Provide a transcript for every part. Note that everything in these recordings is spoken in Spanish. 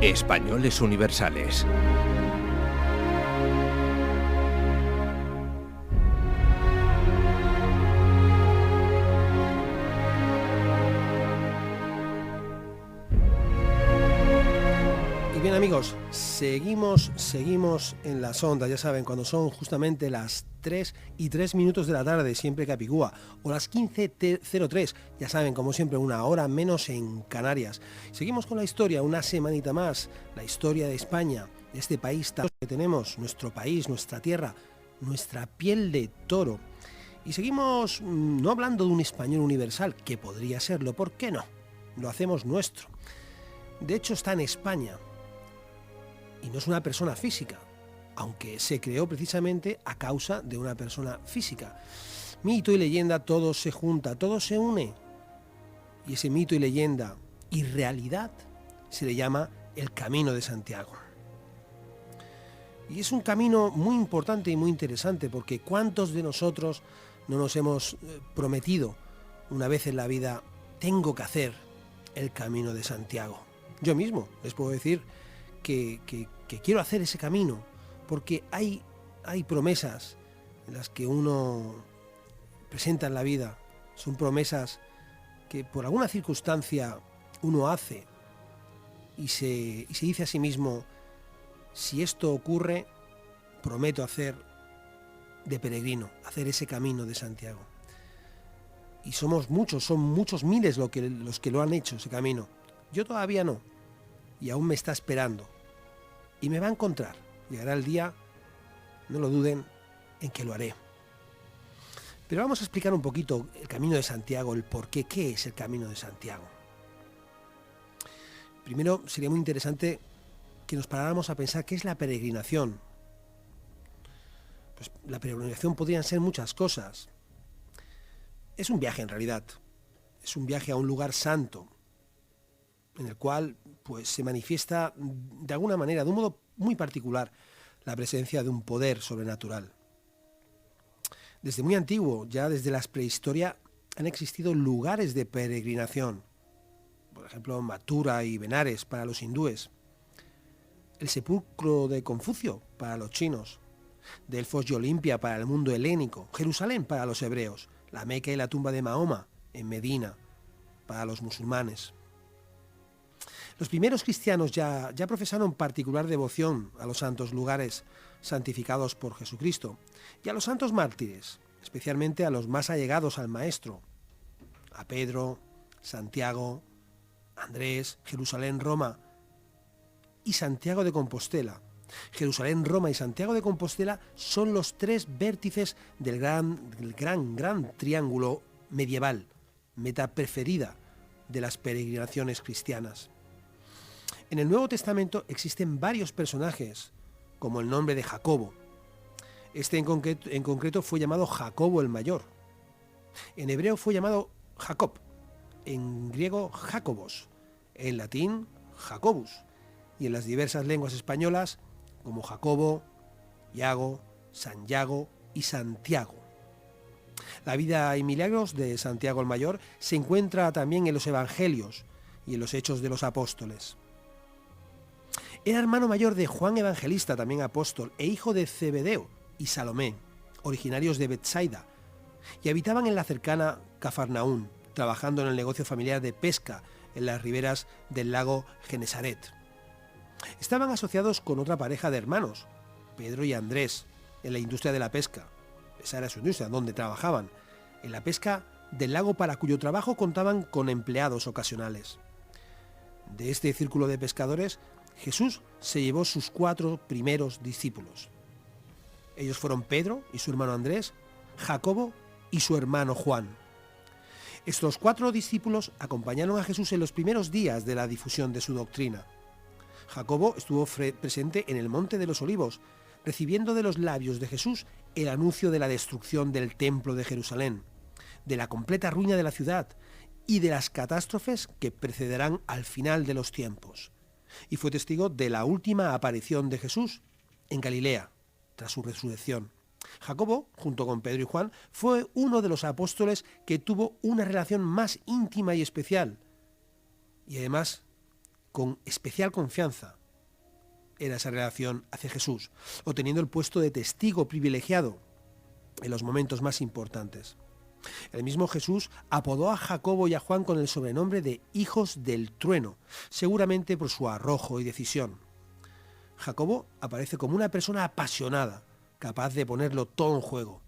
Españoles Universales. Y bien, amigos, seguimos en las ondas, ya saben, cuando son justamente las 3:03 de la tarde, siempre Capicúa, o las 15:03, ya saben, como siempre, una hora menos en Canarias. Seguimos con la historia, una semanita más, la historia de España, de este país que tenemos, nuestro país, nuestra tierra, nuestra piel de toro. Y seguimos no hablando de un español universal, que podría serlo, ¿por qué no? Lo hacemos nuestro. De hecho, está en España, y no es una persona física, aunque se creó precisamente a causa de una persona física. Mito y leyenda, todo se junta, todo se une. Y ese mito y leyenda y realidad se le llama el Camino de Santiago. Y es un camino muy importante y muy interesante, porque ¿cuántos de nosotros no nos hemos prometido una vez en la vida, tengo que hacer el Camino de Santiago? Yo mismo les puedo decir que quiero hacer ese camino, porque hay promesas en las que uno presenta en la vida, son promesas que por alguna circunstancia uno hace y se dice a sí mismo, si esto ocurre, prometo hacer de peregrino, hacer ese Camino de Santiago. Y son muchos miles los que lo han hecho, ese camino. Yo todavía no, y aún me está esperando. Y me va a encontrar. Llegará el día, no lo duden, en que lo haré. Pero vamos a explicar un poquito el Camino de Santiago, el por qué, qué es el Camino de Santiago. Primero, sería muy interesante que nos paráramos a pensar qué es la peregrinación. Pues la peregrinación podrían ser muchas cosas. Es un viaje en realidad. Es un viaje a un lugar santo, en el cual pues se manifiesta de alguna manera, de un modo muy particular, la presencia de un poder sobrenatural. Desde muy antiguo, ya desde la prehistoria, han existido lugares de peregrinación. Por ejemplo, Mathura y Benares para los hindúes, el sepulcro de Confucio para los chinos, Delfos y Olimpia para el mundo helénico, Jerusalén para los hebreos, la Meca y la tumba de Mahoma en Medina para los musulmanes. Los primeros cristianos ya profesaron particular devoción a los santos lugares santificados por Jesucristo y a los santos mártires, especialmente a los más allegados al Maestro, a Pedro, Santiago, Andrés, Jerusalén, Roma y Santiago de Compostela. Jerusalén, Roma y Santiago de Compostela son los tres vértices del gran triángulo medieval, meta preferida de las peregrinaciones cristianas. En el Nuevo Testamento existen varios personajes, como el nombre de Jacobo. Este en concreto fue llamado Jacobo el Mayor. En hebreo fue llamado Jacob, en griego Jacobos, en latín Jacobus, y en las diversas lenguas españolas como Jacobo, Iago, San Yago y Santiago. La vida y milagros de Santiago el Mayor se encuentra también en los Evangelios y en los Hechos de los Apóstoles. Era hermano mayor de Juan Evangelista, también apóstol, e hijo de Zebedeo y Salomé, originarios de Betsaida, y habitaban en la cercana Cafarnaún, trabajando en el negocio familiar de pesca en las riberas del lago Genesaret. Estaban asociados con otra pareja de hermanos, Pedro y Andrés, en la industria de la pesca. Esa era su industria, donde trabajaban, en la pesca del lago, para cuyo trabajo contaban con empleados ocasionales. De este círculo de pescadores, Jesús se llevó sus 4 primeros discípulos. Ellos fueron Pedro y su hermano Andrés, Jacobo y su hermano Juan. Estos 4 discípulos acompañaron a Jesús en los primeros días de la difusión de su doctrina. Jacobo estuvo presente en el Monte de los Olivos, recibiendo de los labios de Jesús el anuncio de la destrucción del Templo de Jerusalén, de la completa ruina de la ciudad y de las catástrofes que precederán al final de los tiempos. Y fue testigo de la última aparición de Jesús en Galilea, tras su resurrección. Jacobo, junto con Pedro y Juan, fue uno de los apóstoles que tuvo una relación más íntima y especial. Y además con especial confianza era esa relación hacia Jesús, o teniendo el puesto de testigo privilegiado en los momentos más importantes. El mismo Jesús apodó a Jacobo y a Juan con el sobrenombre de hijos del trueno, seguramente por su arrojo y decisión. Jacobo aparece como una persona apasionada, capaz de ponerlo todo en juego,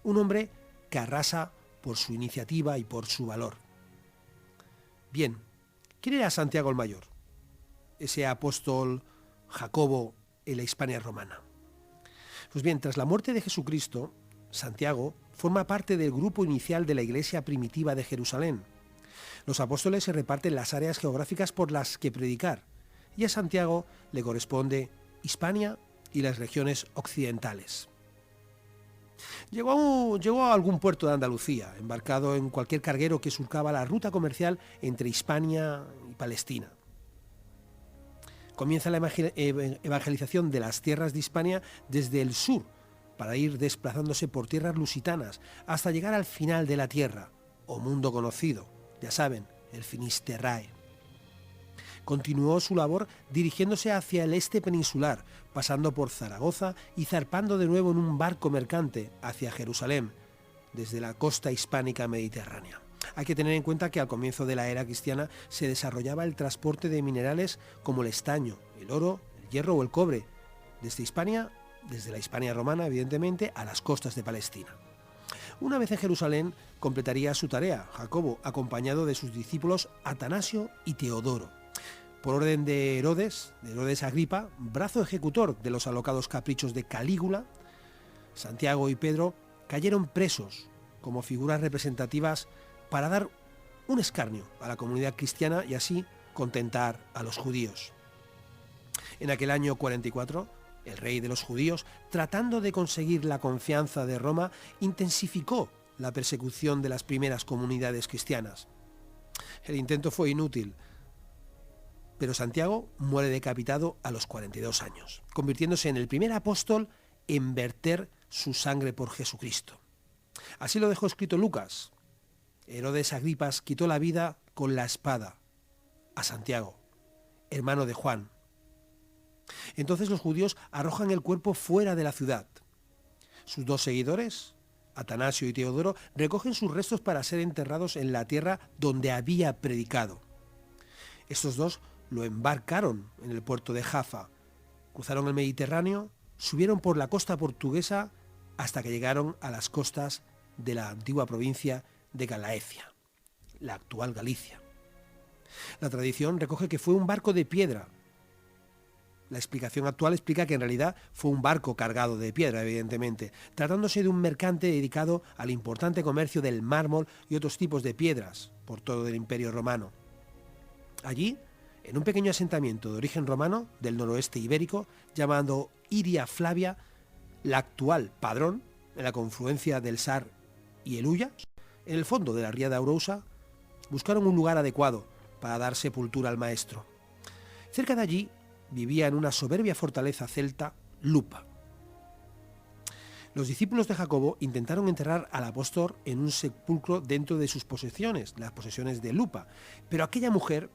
un hombre que arrasa por su iniciativa y por su valor. Bien, ¿quién era Santiago el Mayor? Ese apóstol Jacobo en la Hispania romana. Pues bien, tras la muerte de Jesucristo, Santiago forma parte del grupo inicial de la iglesia primitiva de Jerusalén. Los apóstoles se reparten las áreas geográficas por las que predicar, y a Santiago le corresponde Hispania y las regiones occidentales. Llegó a algún puerto de Andalucía, embarcado en cualquier carguero que surcaba la ruta comercial entre Hispania y Palestina. Comienza la evangelización de las tierras de Hispania desde el sur, para ir desplazándose por tierras lusitanas hasta llegar al final de la tierra, o mundo conocido, ya saben, el Finisterrae. Continuó su labor dirigiéndose hacia el este peninsular, pasando por Zaragoza y zarpando de nuevo en un barco mercante hacia Jerusalén, desde la costa hispánica mediterránea. Hay que tener en cuenta que al comienzo de la era cristiana se desarrollaba el transporte de minerales como el estaño, el oro, el hierro o el cobre, desde la Hispania romana, evidentemente, a las costas de Palestina. Una vez en Jerusalén, completaría su tarea Jacobo, acompañado de sus discípulos Atanasio y Teodoro. Por orden de Herodes Agripa, brazo ejecutor de los alocados caprichos de Calígula, Santiago y Pedro cayeron presos como figuras representativas para dar un escarnio a la comunidad cristiana y así contentar a los judíos. En aquel año 44, el rey de los judíos, tratando de conseguir la confianza de Roma, intensificó la persecución de las primeras comunidades cristianas. El intento fue inútil, pero Santiago muere decapitado a los 42 años, convirtiéndose en el primer apóstol en verter su sangre por Jesucristo. Así lo dejó escrito Lucas. Herodes Agripas quitó la vida con la espada a Santiago, hermano de Juan. Entonces los judíos arrojan el cuerpo fuera de la ciudad. Sus dos seguidores, Atanasio y Teodoro, recogen sus restos para ser enterrados en la tierra donde había predicado. Estos dos lo embarcaron en el puerto de Jaffa, cruzaron el Mediterráneo, subieron por la costa portuguesa hasta que llegaron a las costas de la antigua provincia de Galaecia, la actual Galicia. La tradición recoge que fue un barco de piedra. La explicación actual explica que en realidad fue un barco cargado de piedra, evidentemente, tratándose de un mercante dedicado al importante comercio del mármol y otros tipos de piedras por todo el Imperio Romano. Allí, en un pequeño asentamiento de origen romano del noroeste ibérico, llamado Iria Flavia, la actual Padrón, en la confluencia del Sar y el Ulla, en el fondo de la ría de Arousa, buscaron un lugar adecuado para dar sepultura al maestro. Cerca de allí vivía en una soberbia fortaleza celta Lupa. Los discípulos de Jacobo intentaron enterrar al apóstol en un sepulcro dentro de sus posesiones, las posesiones de Lupa, pero aquella mujer,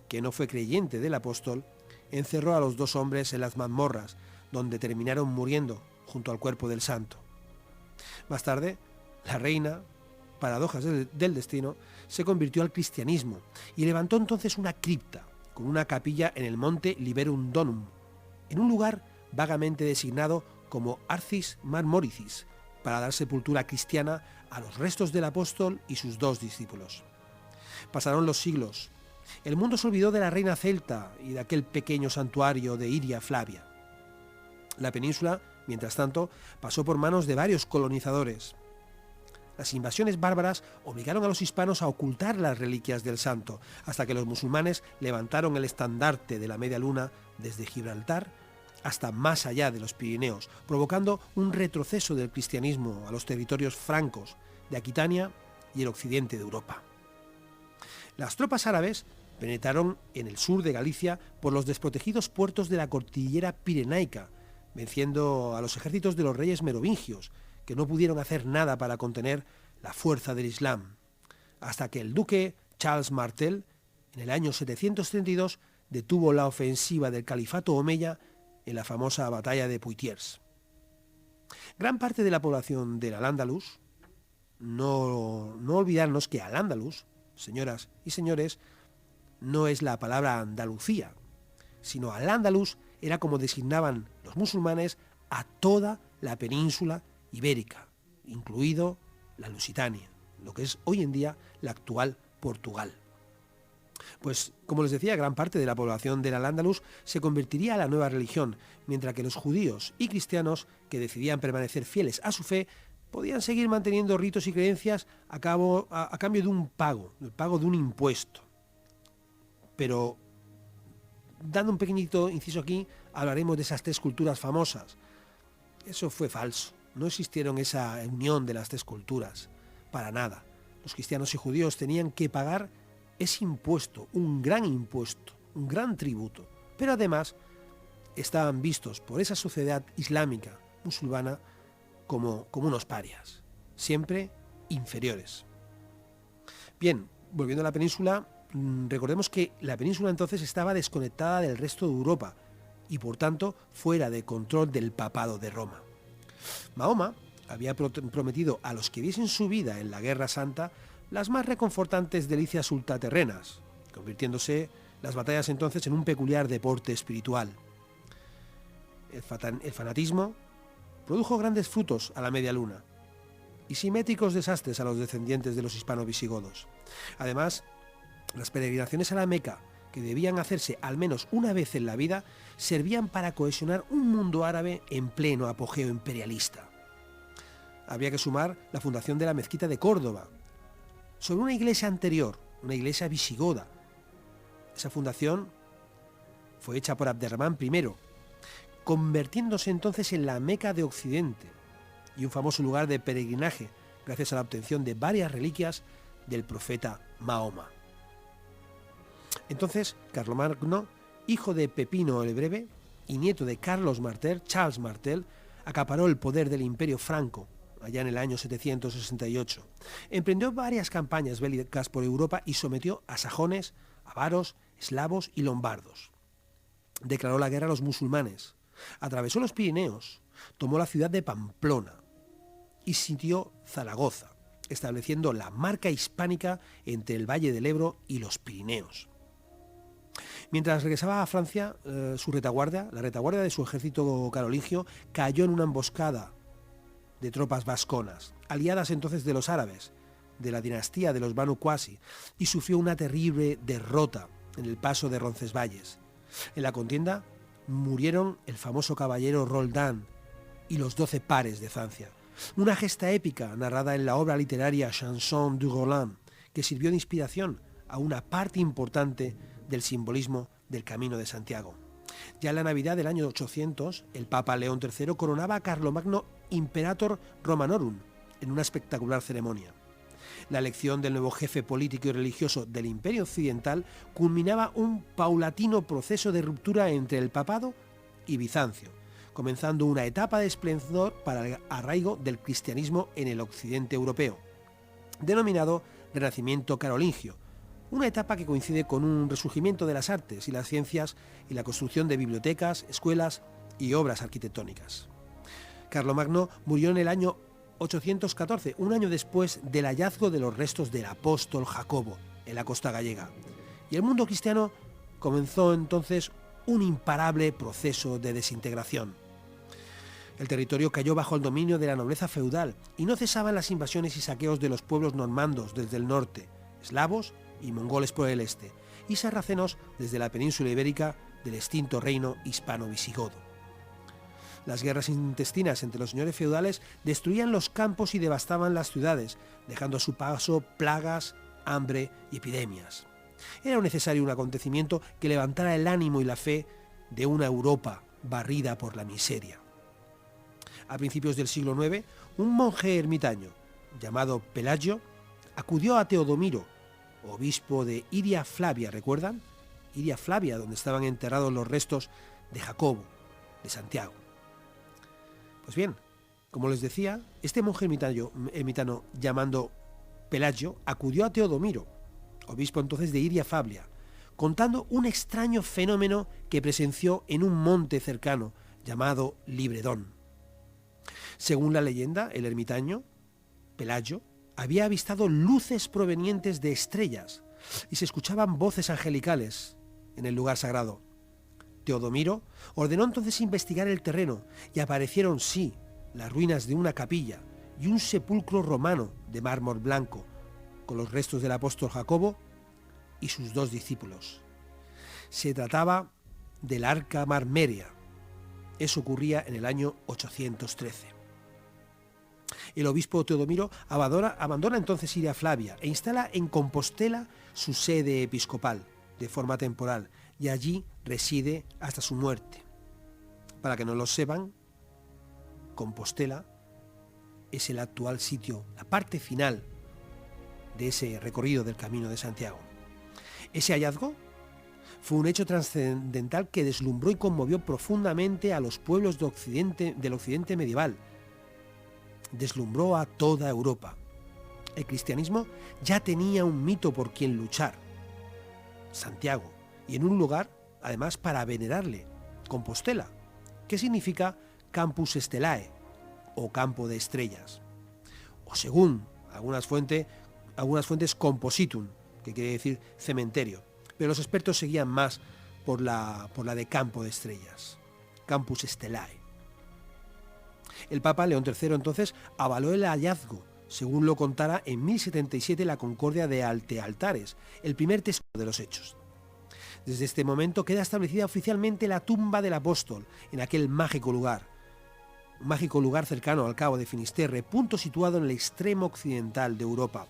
que no fue creyente del apóstol, encerró a los dos hombres en las mazmorras, donde terminaron muriendo junto al cuerpo del santo. Más tarde, la reina, paradojas del destino, se convirtió al cristianismo y levantó entonces una cripta con una capilla en el monte Liberum Donum, en un lugar vagamente designado como Arcis Marmoricis, para dar sepultura cristiana a los restos del apóstol y sus dos discípulos. Pasaron los siglos. El mundo se olvidó de la reina celta y de aquel pequeño santuario de Iria Flavia. La península, mientras tanto, pasó por manos de varios colonizadores. Las invasiones bárbaras obligaron a los hispanos a ocultar las reliquias del santo, hasta que los musulmanes levantaron el estandarte de la media luna desde Gibraltar hasta más allá de los Pirineos, provocando un retroceso del cristianismo a los territorios francos de Aquitania y el occidente de Europa. Las tropas árabes penetraron en el sur de Galicia por los desprotegidos puertos de la cordillera pirenaica, venciendo a los ejércitos de los reyes merovingios, que no pudieron hacer nada para contener la fuerza del Islam, hasta que el duque Charles Martel, en el año 732, detuvo la ofensiva del califato omeya en la famosa batalla de Poitiers. Gran parte de la población del Al-Ándalus, no olvidarnos que Al-Ándalus, señoras y señores, no es la palabra Andalucía, sino Al-Ándalus era como designaban los musulmanes a toda la península ibérica, incluido la Lusitania, lo que es hoy en día la actual Portugal. Pues, como les decía, gran parte de la población del Al-Ándalus se convertiría a la nueva religión, mientras que los judíos y cristianos, que decidían permanecer fieles a su fe, podían seguir manteniendo ritos y creencias a cambio de un pago, el pago de un impuesto. Pero, dando un pequeñito inciso aquí, hablaremos de esas tres culturas famosas. Eso fue falso, no existieron esa unión de las tres culturas, para nada. Los cristianos y judíos tenían que pagar ese impuesto, un gran tributo, pero además estaban vistos por esa sociedad islámica musulmana como unos parias, siempre inferiores. Bien, volviendo a la península, recordemos que la península entonces estaba desconectada del resto de Europa y por tanto fuera de control del papado de Roma. Mahoma había prometido a los que diesen su vida en la Guerra Santa las más reconfortantes delicias ultraterrenas, convirtiéndose las batallas entonces en un peculiar deporte espiritual. El fanatismo produjo grandes frutos a la media luna y simétricos desastres a los descendientes de los hispano-visigodos. Además, las peregrinaciones a la Meca, que debían hacerse al menos una vez en la vida, servían para cohesionar un mundo árabe en pleno apogeo imperialista. Habría que sumar la fundación de la mezquita de Córdoba, sobre una iglesia anterior, una iglesia visigoda. Esa fundación fue hecha por Abderramán I, convirtiéndose entonces en la Meca de Occidente y un famoso lugar de peregrinaje gracias a la obtención de varias reliquias del profeta Mahoma. Entonces, Carlomagno, hijo de Pepino el Breve y nieto de Carlos Martel, Charles Martel, acaparó el poder del Imperio Franco allá en el año 768. Emprendió varias campañas bélicas por Europa y sometió a sajones, avaros, eslavos y lombardos. Declaró la guerra a los musulmanes, atravesó los Pirineos, tomó la ciudad de Pamplona y sitió Zaragoza, estableciendo la marca hispánica entre el Valle del Ebro y los Pirineos. Mientras regresaba a Francia, la retaguardia de su ejército carolingio, cayó en una emboscada de tropas vasconas, aliadas entonces de los árabes, de la dinastía de los Banu Qasi, y sufrió una terrible derrota en el paso de Roncesvalles. En la contienda murieron el famoso caballero Roldán y los 12 pares de Francia, una gesta épica narrada en la obra literaria Chanson du Roland, que sirvió de inspiración a una parte importante del simbolismo del Camino de Santiago. Ya en la Navidad del año 800, el Papa León III coronaba a Carlomagno Imperator Romanorum en una espectacular ceremonia. La elección del nuevo jefe político y religioso del Imperio Occidental culminaba un paulatino proceso de ruptura entre el papado y Bizancio, comenzando una etapa de esplendor para el arraigo del cristianismo en el occidente europeo, denominado Renacimiento carolingio, una etapa que coincide con un resurgimiento de las artes y las ciencias y la construcción de bibliotecas, escuelas y obras arquitectónicas. Carlomagno murió en el año 814, un año después del hallazgo de los restos del apóstol Jacobo en la costa gallega, y el mundo cristiano comenzó entonces un imparable proceso de desintegración. El territorio cayó bajo el dominio de la nobleza feudal y no cesaban las invasiones y saqueos de los pueblos normandos desde el norte, eslavos y mongoles por el este, y sarracenos desde la península ibérica del extinto reino hispano-visigodo. Las guerras intestinas entre los señores feudales destruían los campos y devastaban las ciudades, dejando a su paso plagas, hambre y epidemias. Era necesario un acontecimiento que levantara el ánimo y la fe de una Europa barrida por la miseria. A principios del siglo IX, un monje ermitaño llamado Pelagio acudió a Teodomiro, obispo de Iria Flavia, ¿recuerdan? Iria Flavia, donde estaban enterrados los restos de Jacobo, de Santiago. Pues bien, como les decía, este monje ermitano llamado Pelagio acudió a Teodomiro, obispo entonces de Iria Flavia, contando un extraño fenómeno que presenció en un monte cercano llamado Libredón. Según la leyenda, el ermitaño, Pelayo, había avistado luces provenientes de estrellas y se escuchaban voces angelicales en el lugar sagrado. Teodomiro ordenó entonces investigar el terreno y aparecieron, sí, las ruinas de una capilla y un sepulcro romano de mármol blanco, con los restos del apóstol Jacobo y sus 2 discípulos. Se trataba del Arca Marmeria. Eso ocurría en el año 813. El obispo Teodomiro abandona entonces Siria Flavia e instala en Compostela su sede episcopal de forma temporal y allí reside hasta su muerte. Para que no lo sepan, Compostela es el actual sitio, la parte final de ese recorrido del Camino de Santiago. Ese hallazgo fue un hecho trascendental que deslumbró y conmovió profundamente a los pueblos del occidente medieval. Deslumbró a toda Europa. El cristianismo ya tenía un mito por quien luchar, Santiago, y en un lugar, además, para venerarle, Compostela, que significa Campus Stellae, o campo de estrellas, o según algunas fuentes Compositum, que quiere decir cementerio, pero los expertos seguían más por la de campo de estrellas, Campus Stellae. El Papa León III entonces avaló el hallazgo, según lo contara en 1077 la Concordia de Altares, el primer testigo de los hechos. Desde este momento queda establecida oficialmente la tumba del apóstol en aquel mágico lugar cercano al Cabo de Finisterre, punto situado en el extremo occidental de Europa.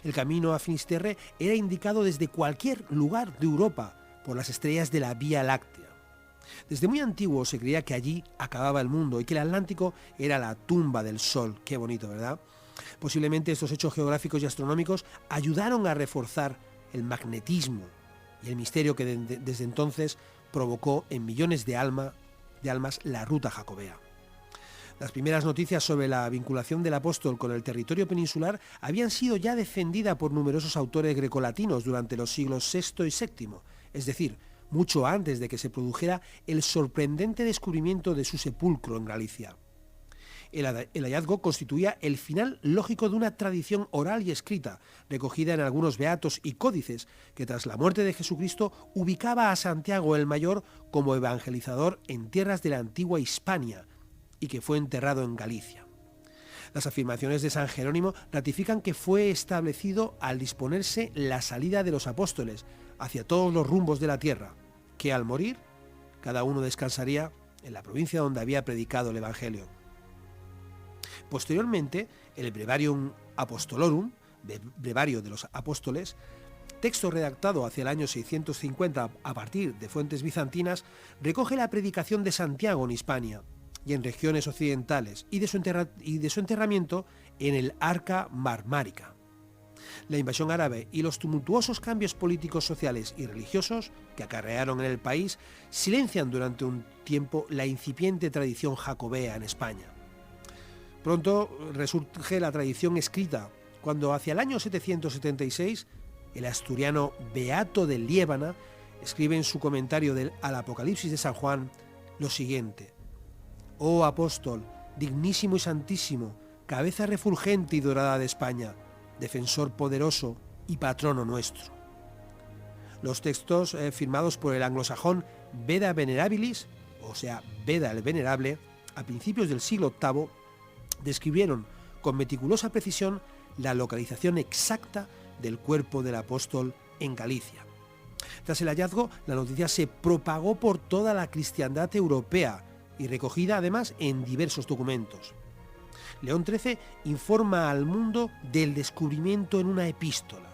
El camino a Finisterre era indicado desde cualquier lugar de Europa por las estrellas de la Vía Láctea. Desde muy antiguo se creía que allí acababa el mundo y que el Atlántico era la tumba del Sol. Qué bonito, ¿verdad? Posiblemente estos hechos geográficos y astronómicos ayudaron a reforzar el magnetismo y el misterio que desde entonces provocó en millones de almas la ruta jacobea. Las primeras noticias sobre la vinculación del apóstol con el territorio peninsular habían sido ya defendidas por numerosos autores grecolatinos durante los siglos VI y VII, es decir, mucho antes de que se produjera el sorprendente descubrimiento de su sepulcro en Galicia. El hallazgo constituía el final lógico de una tradición oral y escrita, recogida en algunos beatos y códices, que tras la muerte de Jesucristo ubicaba a Santiago el Mayor como evangelizador en tierras de la antigua Hispania, y que fue enterrado en Galicia. Las afirmaciones de San Jerónimo ratifican que fue establecido al disponerse la salida de los apóstoles hacia todos los rumbos de la tierra, que al morir, cada uno descansaría en la provincia donde había predicado el Evangelio. Posteriormente, el Brevarium Apostolorum, Brevario de los Apóstoles, texto redactado hacia el año 650 a partir de fuentes bizantinas, recoge la predicación de Santiago en Hispania y en regiones occidentales y de su enterramiento en el Arca Marmárica. La invasión árabe y los tumultuosos cambios políticos, sociales y religiosos que acarrearon en el país silencian durante un tiempo la incipiente tradición jacobea en España. Pronto resurge la tradición escrita, cuando hacia el año 776 el asturiano Beato de Liébana escribe en su comentario al Apocalipsis de San Juan lo siguiente: «Oh apóstol, dignísimo y santísimo, cabeza refulgente y dorada de España, defensor poderoso y patrono nuestro». Los textos firmados por el anglosajón Beda Venerabilis, o sea, Beda el Venerable, a principios del siglo VIII, describieron con meticulosa precisión la localización exacta del cuerpo del apóstol en Galicia. Tras el hallazgo, la noticia se propagó por toda la cristiandad europea y recogida además en diversos documentos. León XIII informa al mundo del descubrimiento en una epístola.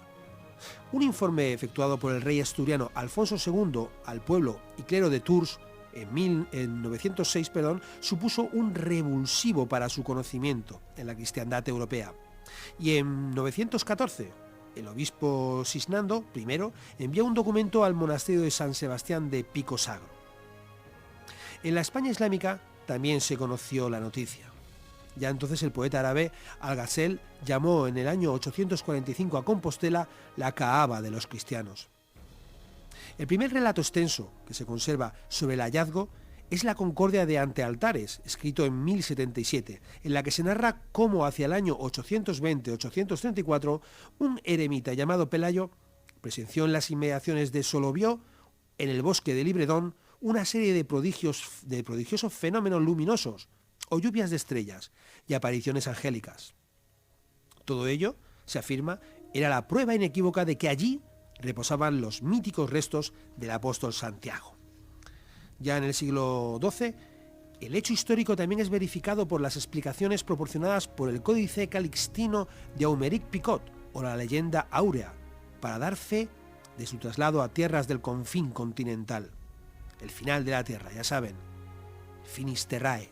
Un informe efectuado por el rey asturiano Alfonso II al pueblo y clero de Tours en 906, supuso un revulsivo para su conocimiento en la cristiandad europea. Y en 914, el obispo Sisnando I envió un documento al monasterio de San Sebastián de Pico Sagro. En la España islámica también se conoció la noticia. Ya entonces el poeta árabe Al-Ghazal llamó en el año 845 a Compostela la Kaaba de los cristianos. El primer relato extenso que se conserva sobre el hallazgo es la Concordia de Antealtares, escrito en 1077, en la que se narra cómo hacia el año 820-834 un eremita llamado Pelayo presenció en las inmediaciones de Solovió, en el bosque de Libredón, una serie de prodigiosos fenómenos luminosos, o lluvias de estrellas, y apariciones angélicas. Todo ello, se afirma, era la prueba inequívoca de que allí reposaban los míticos restos del apóstol Santiago. Ya en el siglo XII, el hecho histórico también es verificado por las explicaciones proporcionadas por el Códice Calixtino de Aumeric Picot, o la leyenda áurea, para dar fe de su traslado a tierras del confín continental. El final de la tierra, ya saben, Finis Terrae.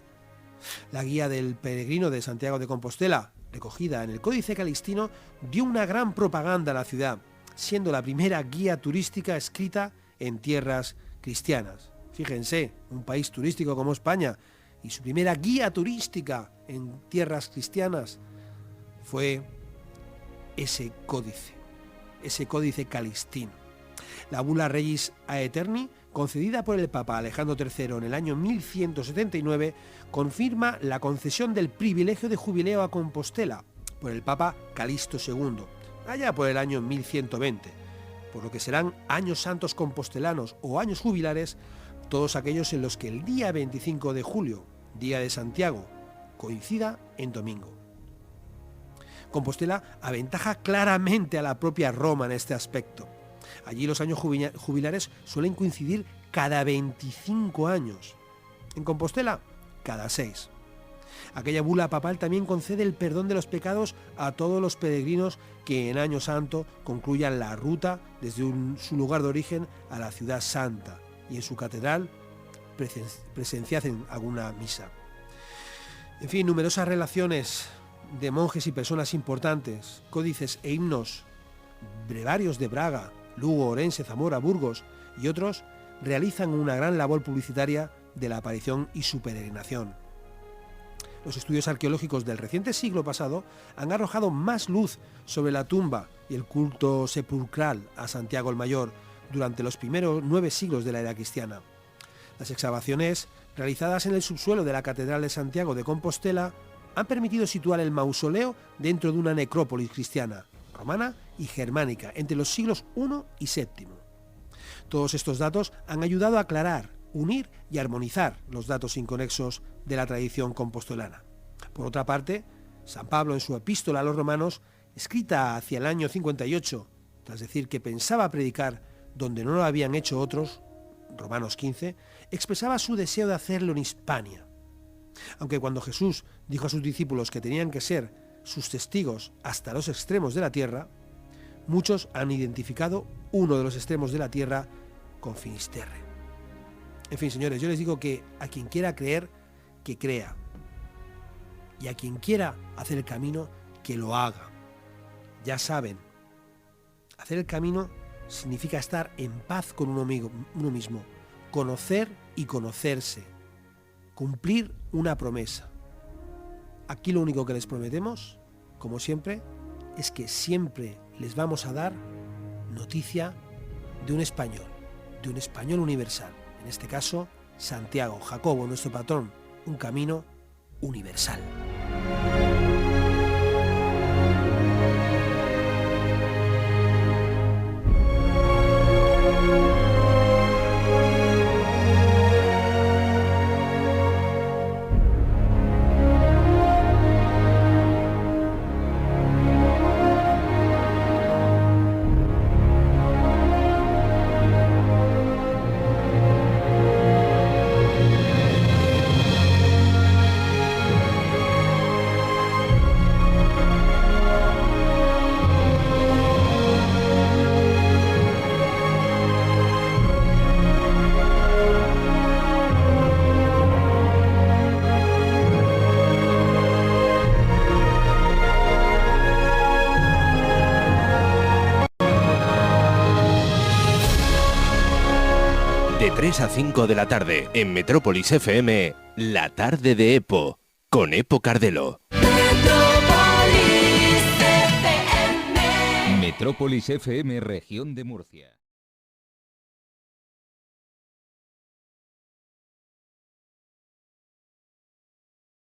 La guía del peregrino de Santiago de Compostela, recogida en el Códice Calixtino, dio una gran propaganda a la ciudad, siendo la primera guía turística escrita en tierras cristianas. Fíjense, un país turístico como España, y su primera guía turística en tierras cristianas fue ese códice calixtino. La bula Regis Aeterni, concedida por el Papa Alejandro III en el año 1179, confirma la concesión del privilegio de jubileo a Compostela por el Papa Calixto II, allá por el año 1120, por lo que serán años santos compostelanos o años jubilares, todos aquellos en los que el día 25 de julio, día de Santiago, coincida en domingo. Compostela aventaja claramente a la propia Roma en este aspecto. Allí los años jubilares suelen coincidir cada 25 años. En Compostela, cada 6. Aquella bula papal también concede el perdón de los pecados a todos los peregrinos que en Año Santo concluyan la ruta desde su lugar de origen a la ciudad santa y en su catedral presenciasen alguna misa. En fin, numerosas relaciones de monjes y personas importantes, códices e himnos, brevarios de Braga, Lugo, Orense, Zamora, Burgos y otros realizan una gran labor publicitaria de la aparición y su peregrinación. Los estudios arqueológicos del reciente siglo pasado han arrojado más luz sobre la tumba y el culto sepulcral a Santiago el Mayor durante los primeros 9 siglos de la era cristiana. Las excavaciones realizadas en el subsuelo de la Catedral de Santiago de Compostela han permitido situar el mausoleo dentro de una necrópolis cristiana, romana y germánica, entre los siglos I y VII. Todos estos datos han ayudado a aclarar, unir y armonizar los datos inconexos de la tradición compostolana. Por otra parte, San Pablo en su epístola a los romanos, escrita hacia el año 58, tras decir que pensaba predicar donde no lo habían hecho otros, Romanos 15, expresaba su deseo de hacerlo en Hispania. Aunque cuando Jesús dijo a sus discípulos que tenían que ser sus testigos hasta los extremos de la tierra, muchos han identificado uno de los extremos de la tierra con Finisterre. En fin, señores, yo les digo que a quien quiera creer, que crea. Y a quien quiera hacer el camino, que lo haga. Ya saben, hacer el camino significa estar en paz con uno mismo, conocer y conocerse, cumplir una promesa. Aquí lo único que les prometemos, como siempre, es que siempre les vamos a dar noticia de un español universal. En este caso, Santiago, Jacobo, nuestro patrón, un camino universal. De 3 a 5 de la tarde, en Metrópolis FM, La Tarde de Epo, con Epo Cardelo. Metrópolis FM, Región de Murcia.